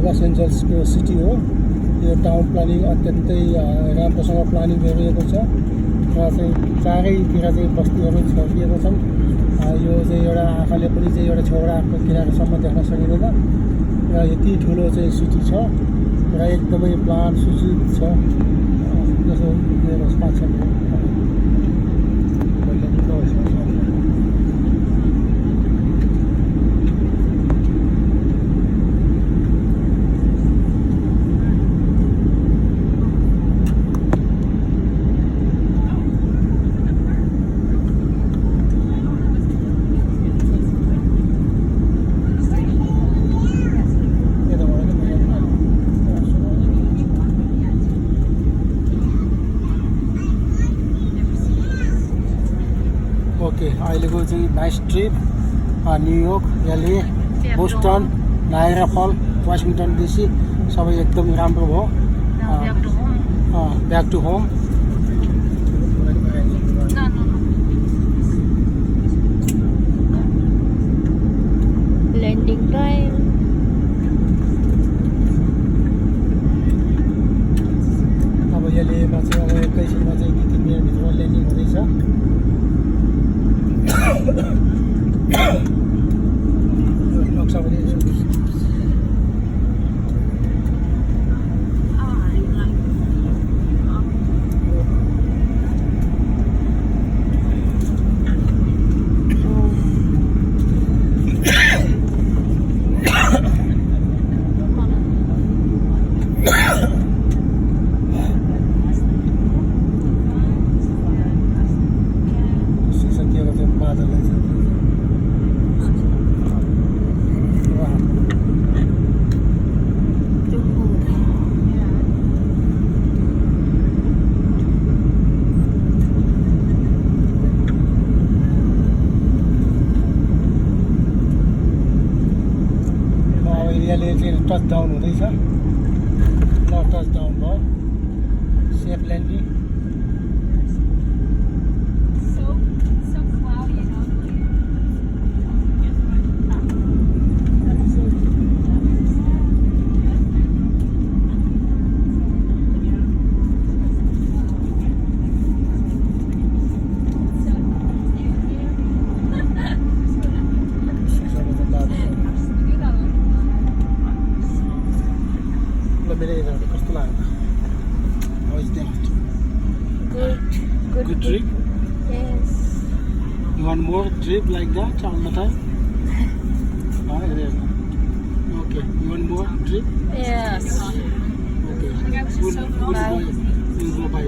Loss एन्जल्सको city हो। यो town planning अत्यन्तै राम्रोसँग प्लानिङ गरिएको छ र चाहिँ चारैतिर चाहिँ बस्तीहरू छरिएको छन्। यो चाहिँ एउटा आँखाले पनि चाहिँ एउटा छेउडाको किनारासम्म देख्न सकिँदैन र यति ठुलो चाहिँ सिटी छ र एकदमै प्लान सूचित छ। जस्तो मेरो पाछाडि अहिलेको चाहिँ nice trip New York, LA, Boston, Niagara Falls, Washington DC सबै एकदम राम्रो भयो। Back to home. Landing time. अब एलएमा चाहिँ अब एकैछिनमा चाहिँ 2-3 मिनटभित्र ल्यान्डिङ हुँदैछ। नक्सा पनि टच डाउन हुँदैछ। ल टच डाउन भयो। Safe landing. कस्तो लाग्यो? How is that? Good trip? Yes. You want more trip like that all the time? Okay. You want more trip? Yes. Okay. We'll go by.